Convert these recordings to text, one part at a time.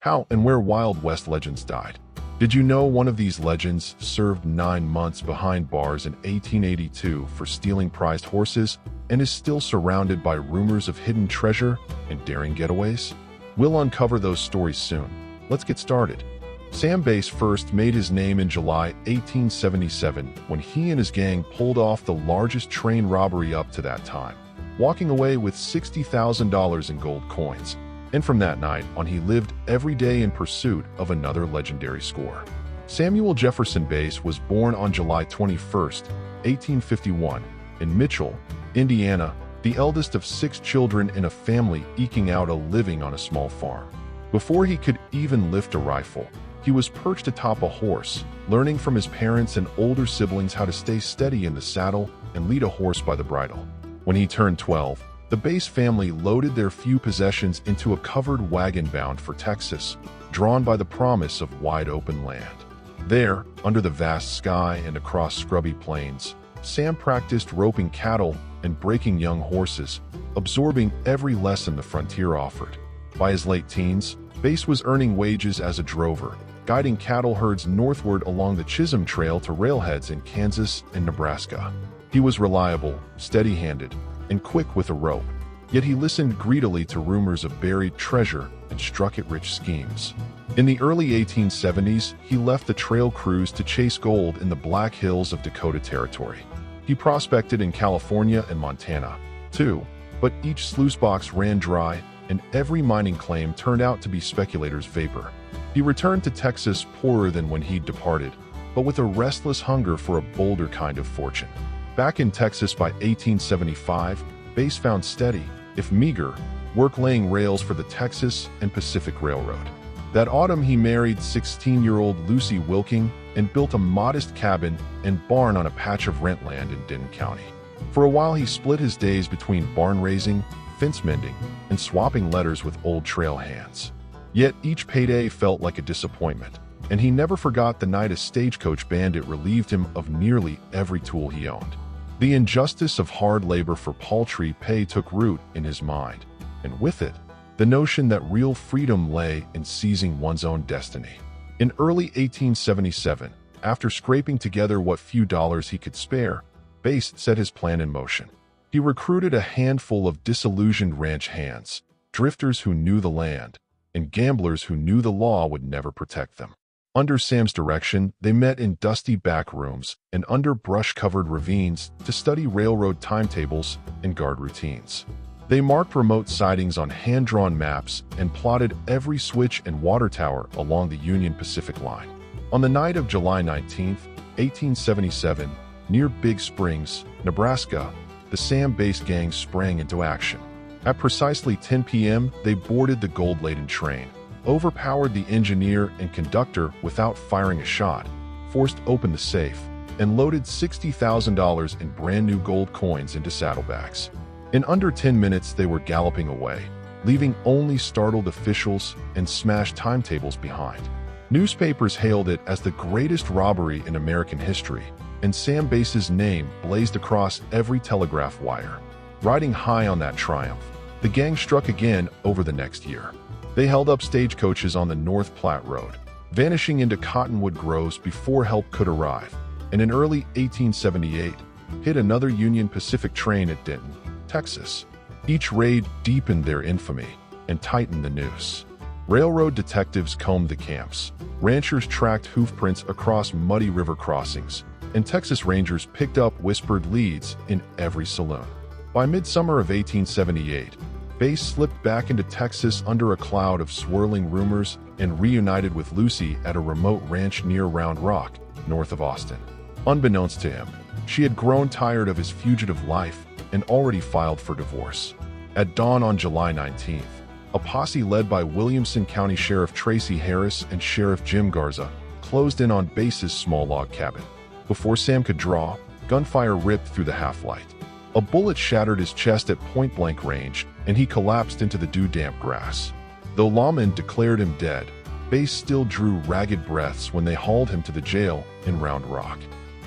How and where Wild West legends died. Did you know one of these legends served 9 months behind bars in 1882 for stealing prized horses and is still surrounded by rumors of hidden treasure and daring getaways? We'll uncover those stories soon. Let's get started. Sam Bass first made his name in July 1877 when he and his gang pulled off the largest train robbery up to that time, walking away with $60,000 in gold coins. And from that night on, he lived every day in pursuit of another legendary score. Samuel Jefferson Bass was born on July 21, 1851, in Mitchell, Indiana, the eldest of 6 children in a family eking out a living on a small farm. Before he could even lift a rifle, he was perched atop a horse, learning from his parents and older siblings how to stay steady in the saddle and lead a horse by the bridle. When he turned 12, the Bass family loaded their few possessions into a covered wagon bound for Texas, drawn by the promise of wide open land. There, under the vast sky and across scrubby plains, Sam practiced roping cattle and breaking young horses, absorbing every lesson the frontier offered. By his late teens, Bass was earning wages as a drover, guiding cattle herds northward along the Chisholm Trail to railheads in Kansas and Nebraska. He was reliable, steady-handed, and quick with a rope, yet he listened greedily to rumors of buried treasure and struck at rich schemes. In the early 1870s, he left the trail crews to chase gold in the Black Hills of Dakota Territory. He prospected in California and Montana, too, but each sluice box ran dry, and every mining claim turned out to be speculators' vapor. He returned to Texas poorer than when he'd departed, but with a restless hunger for a bolder kind of fortune. Back in Texas by 1875, Bass found steady, if meager, work laying rails for the Texas and Pacific Railroad. That autumn he married 16-year-old Lucy Wilking and built a modest cabin and barn on a patch of rent land in Denton County. For a while he split his days between barn raising, fence mending, and swapping letters with old trail hands. Yet each payday felt like a disappointment, and he never forgot the night a stagecoach bandit relieved him of nearly every tool he owned. The injustice of hard labor for paltry pay took root in his mind, and with it, the notion that real freedom lay in seizing one's own destiny. In early 1877, after scraping together what few dollars he could spare, Bass set his plan in motion. He recruited a handful of disillusioned ranch hands, drifters who knew the land, and gamblers who knew the law would never protect them. Under Sam's direction, they met in dusty back rooms and under brush-covered ravines to study railroad timetables and guard routines. They marked remote sidings on hand-drawn maps and plotted every switch and water tower along the Union Pacific Line. On the night of July 19, 1877, near Big Springs, Nebraska, the Sam Bass gang sprang into action. At precisely 10 p.m., they boarded the gold-laden train, overpowered the engineer and conductor without firing a shot, forced open the safe, and loaded $60,000 in brand-new gold coins into saddlebags. In under 10 minutes, they were galloping away, leaving only startled officials and smashed timetables behind. Newspapers hailed it as the greatest robbery in American history, and Sam Bass's name blazed across every telegraph wire. Riding high on that triumph, the gang struck again over the next year. They held up stagecoaches on the North Platte Road, vanishing into cottonwood groves before help could arrive, and in early 1878, hit another Union Pacific train at Denton, Texas. Each raid deepened their infamy and tightened the noose. Railroad detectives combed the camps, ranchers tracked hoofprints across muddy river crossings, and Texas Rangers picked up whispered leads in every saloon. By midsummer of 1878, Bass slipped back into Texas under a cloud of swirling rumors and reunited with Lucy at a remote ranch near Round Rock, north of Austin. Unbeknownst to him, she had grown tired of his fugitive life and already filed for divorce. At dawn on July 19th, a posse led by Williamson County Sheriff Tracy Harris and Sheriff Jim Garza closed in on Bass's small log cabin. Before Sam could draw, gunfire ripped through the half-light. A bullet shattered his chest at point-blank range, and he collapsed into the dew-damp grass. Though lawmen declared him dead, Bass still drew ragged breaths when they hauled him to the jail in Round Rock.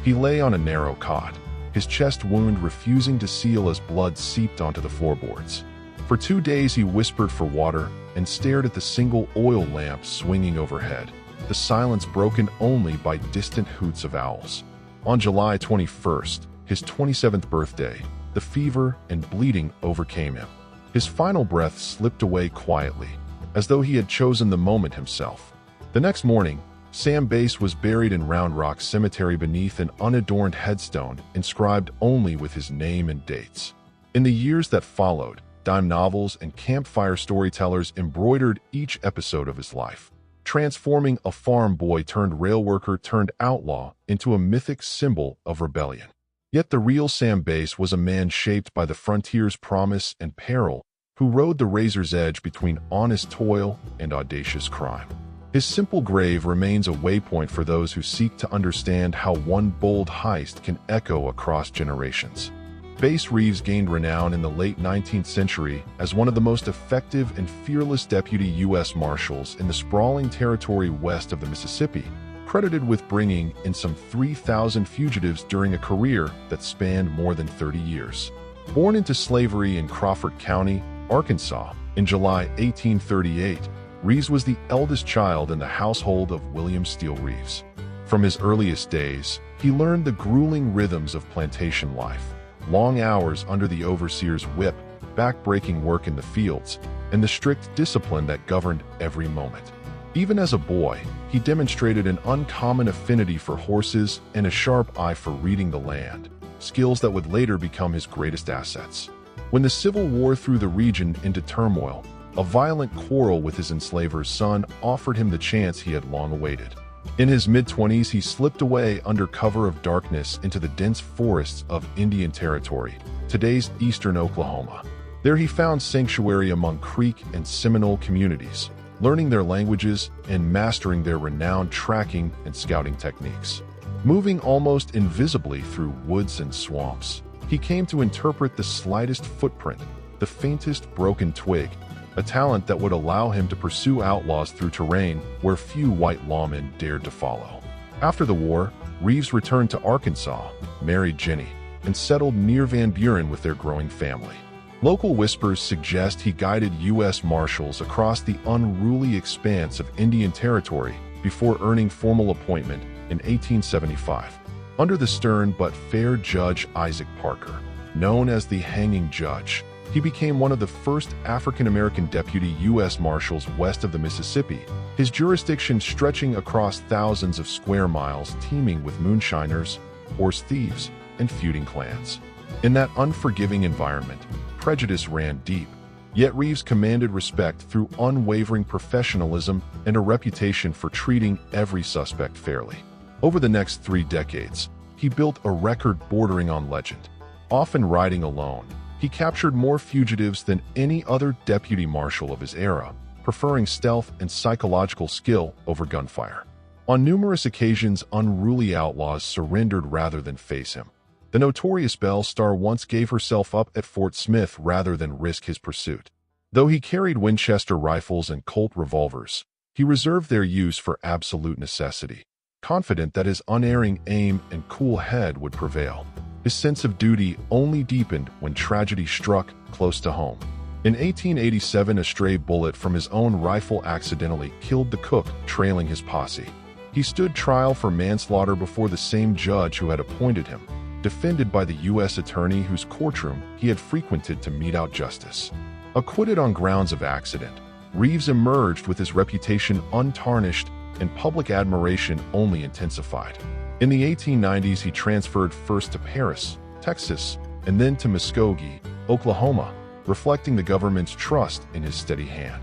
He lay on a narrow cot, his chest wound refusing to seal as blood seeped onto the floorboards. For 2 days he whispered for water and stared at the single oil lamp swinging overhead, the silence broken only by distant hoots of owls. On July 21st, his 27th birthday, the fever and bleeding overcame him. His final breath slipped away quietly, as though he had chosen the moment himself. The next morning, Sam Bass was buried in Round Rock Cemetery beneath an unadorned headstone inscribed only with his name and dates. In the years that followed, dime novels and campfire storytellers embroidered each episode of his life, transforming a farm boy turned rail worker turned outlaw into a mythic symbol of rebellion. Yet the real Sam Bass was a man shaped by the frontier's promise and peril, who rode the razor's edge between honest toil and audacious crime. His simple grave remains a waypoint for those who seek to understand how one bold heist can echo across generations. Bass Reeves gained renown in the late 19th century as one of the most effective and fearless deputy U.S. Marshals in the sprawling territory west of the Mississippi, credited with bringing in some 3,000 fugitives during a career that spanned more than 30 years. Born into slavery in Crawford County, Arkansas, in July 1838, Reeves was the eldest child in the household of William Steele Reeves. From his earliest days, he learned the grueling rhythms of plantation life, long hours under the overseer's whip, back-breaking work in the fields, and the strict discipline that governed every moment. Even as a boy, he demonstrated an uncommon affinity for horses and a sharp eye for reading the land, skills that would later become his greatest assets. When the Civil War threw the region into turmoil, a violent quarrel with his enslaver's son offered him the chance he had long awaited. In his mid-20s, he slipped away under cover of darkness into the dense forests of Indian Territory, today's eastern Oklahoma. There he found sanctuary among Creek and Seminole communities, learning their languages and mastering their renowned tracking and scouting techniques. Moving almost invisibly through woods and swamps, he came to interpret the slightest footprint, the faintest broken twig, a talent that would allow him to pursue outlaws through terrain where few white lawmen dared to follow. After the war, Reeves returned to Arkansas, married Jenny, and settled near Van Buren with their growing family. Local whispers suggest he guided U.S. Marshals across the unruly expanse of Indian Territory before earning formal appointment in 1875. Under the stern but fair Judge Isaac Parker, known as the Hanging Judge, he became one of the first African-American deputy U.S. Marshals west of the Mississippi, his jurisdiction stretching across thousands of square miles teeming with moonshiners, horse thieves, and feuding clans. In that unforgiving environment, prejudice ran deep, yet Reeves commanded respect through unwavering professionalism and a reputation for treating every suspect fairly. Over the next 3 decades, he built a record bordering on legend. Often riding alone, he captured more fugitives than any other deputy marshal of his era, preferring stealth and psychological skill over gunfire. On numerous occasions, unruly outlaws surrendered rather than face him. The notorious Belle Star once gave herself up at Fort Smith rather than risk his pursuit. Though he carried Winchester rifles and Colt revolvers, he reserved their use for absolute necessity, confident that his unerring aim and cool head would prevail. His sense of duty only deepened when tragedy struck close to home. In 1887, a stray bullet from his own rifle accidentally killed the cook trailing his posse. He stood trial for manslaughter before the same judge who had appointed him, defended by the U.S. attorney whose courtroom he had frequented to mete out justice. Acquitted on grounds of accident, Reeves emerged with his reputation untarnished and public admiration only intensified. In the 1890s, he transferred first to Paris, Texas, and then to Muskogee, Oklahoma, reflecting the government's trust in his steady hand.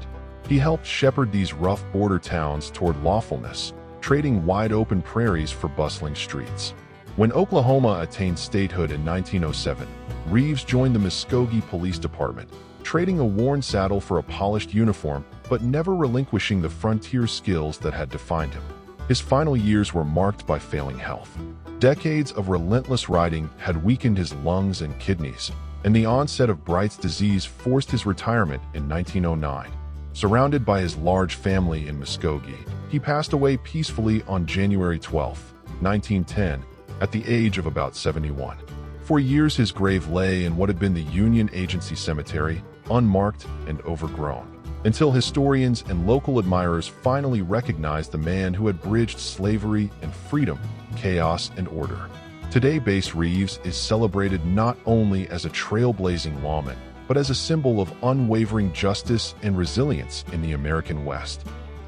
He helped shepherd these rough border towns toward lawfulness, trading wide-open prairies for bustling streets. When Oklahoma attained statehood in 1907, Reeves joined the Muskogee Police Department, trading a worn saddle for a polished uniform, but never relinquishing the frontier skills that had defined him. His final years were marked by failing health. Decades of relentless riding had weakened his lungs and kidneys, and the onset of Bright's disease forced his retirement in 1909. Surrounded by his large family in Muskogee, he passed away peacefully on January 12, 1910, at the age of about 71. For years, his grave lay in what had been the Union Agency Cemetery, unmarked and overgrown, until historians and local admirers finally recognized the man who had bridged slavery and freedom, chaos and order. Today, Reeves is celebrated not only as a trailblazing lawman, but as a symbol of unwavering justice and resilience in the American West.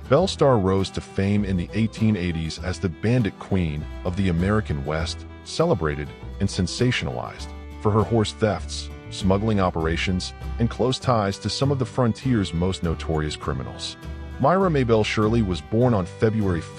Belle Starr rose to fame in the 1880s as the bandit queen of the American West, celebrated and sensationalized for her horse thefts, smuggling operations, and close ties to some of the frontier's most notorious criminals. Myra Shirley was born on February 5,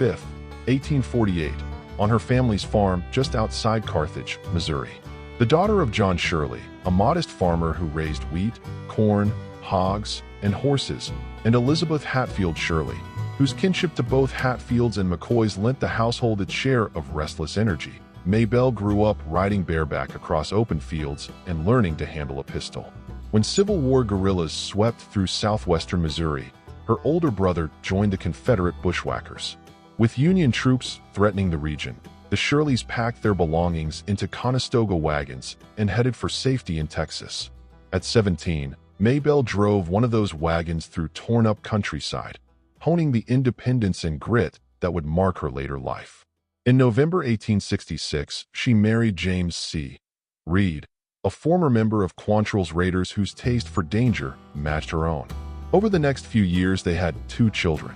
1848, on her family's farm just outside Carthage, Missouri. The daughter of John Shirley, a modest farmer who raised wheat, corn, hogs, and horses, and Elizabeth Hatfield Shirley, whose kinship to both Hatfields and McCoys lent the household its share of restless energy. Maybelle grew up riding bareback across open fields and learning to handle a pistol. When Civil War guerrillas swept through southwestern Missouri, her older brother joined the Confederate bushwhackers. With Union troops threatening the region, the Shirleys packed their belongings into Conestoga wagons and headed for safety in Texas. At 17, Maybelle drove one of those wagons through torn-up countryside, honing the independence and grit that would mark her later life. In November 1866, she married James C. Reed, a former member of Quantrill's Raiders whose taste for danger matched her own. Over the next few years, they had 2 children,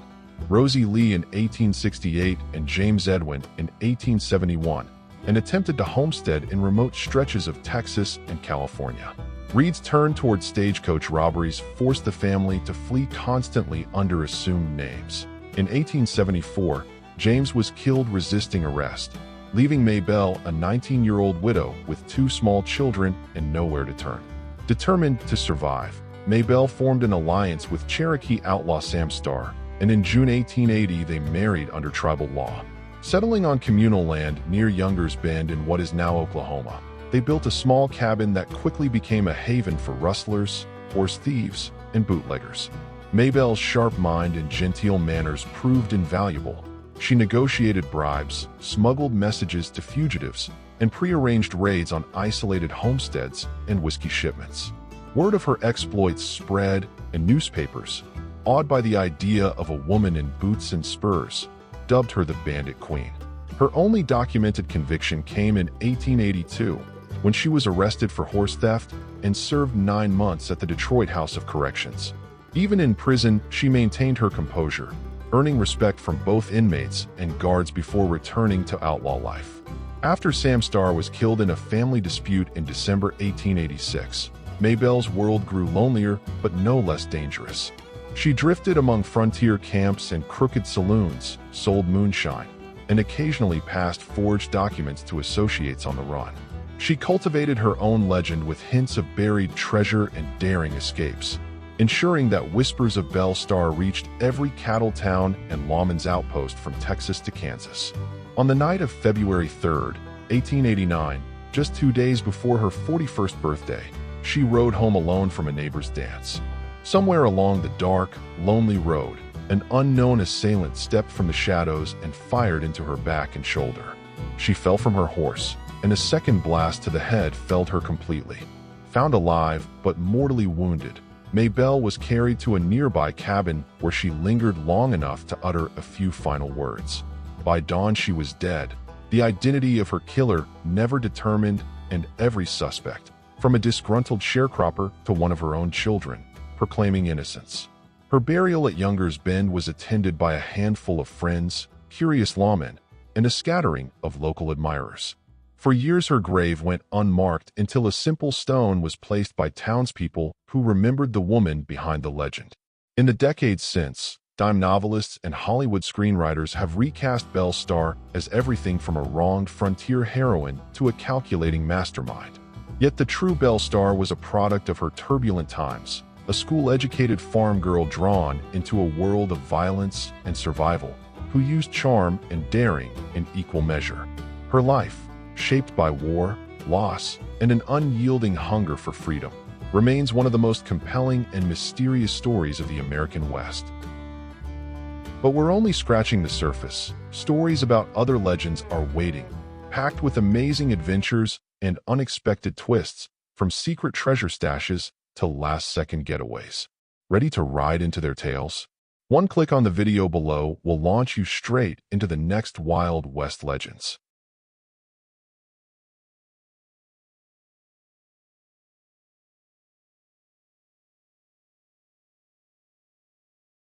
Rosie Lee in 1868 and James Edwin in 1871, and attempted to homestead in remote stretches of Texas and California. Reed's turn toward stagecoach robberies forced the family to flee constantly under assumed names. In 1874, James was killed resisting arrest, leaving Maybelle a 19-year-old widow with 2 small children and nowhere to turn. Determined to survive, Maybelle formed an alliance with Cherokee outlaw Sam Starr, and in June 1880 they married under tribal law. Settling on communal land near Younger's Bend in what is now Oklahoma, they built a small cabin that quickly became a haven for rustlers, horse thieves, and bootleggers. Maybelle's sharp mind and genteel manners proved invaluable. She negotiated bribes, smuggled messages to fugitives, and prearranged raids on isolated homesteads and whiskey shipments. Word of her exploits spread, and newspapers, awed by the idea of a woman in boots and spurs, dubbed her the Bandit Queen. Her only documented conviction came in 1882, when she was arrested for horse theft and served 9 months at the Detroit House of Corrections. Even in prison, she maintained her composure, earning respect from both inmates and guards before returning to outlaw life. After Sam Starr was killed in a family dispute in December 1886, Maybelle's world grew lonelier but no less dangerous. She drifted among frontier camps and crooked saloons, sold moonshine, and occasionally passed forged documents to associates on the run. She cultivated her own legend with hints of buried treasure and daring escapes, ensuring that whispers of Belle Starr reached every cattle town and lawman's outpost from Texas to Kansas. On the night of February 3, 1889, just 2 days before her 41st birthday, she rode home alone from a neighbor's dance. Somewhere along the dark, lonely road, an unknown assailant stepped from the shadows and fired into her back and shoulder. She fell from her horse, and a second blast to the head felled her completely. Found alive, but mortally wounded, Maybelle was carried to a nearby cabin where she lingered long enough to utter a few final words. By dawn, she was dead, the identity of her killer never determined, and every suspect, from a disgruntled sharecropper to one of her own children, proclaiming innocence. Her burial at Younger's Bend was attended by a handful of friends, curious lawmen, and a scattering of local admirers. For years her grave went unmarked until a simple stone was placed by townspeople who remembered the woman behind the legend. In the decades since, dime novelists and Hollywood screenwriters have recast Belle Starr as everything from a wronged frontier heroine to a calculating mastermind. Yet the true Belle Starr was a product of her turbulent times, a school-educated farm girl drawn into a world of violence and survival, who used charm and daring in equal measure. Her life, shaped by war, loss, and an unyielding hunger for freedom, remains one of the most compelling and mysterious stories of the American West. But we're only scratching the surface. Stories about other legends are waiting, packed with amazing adventures and unexpected twists, from secret treasure stashes to last-second getaways. Ready to ride into their tales? One click on the video below will launch you straight into the next Wild West legends.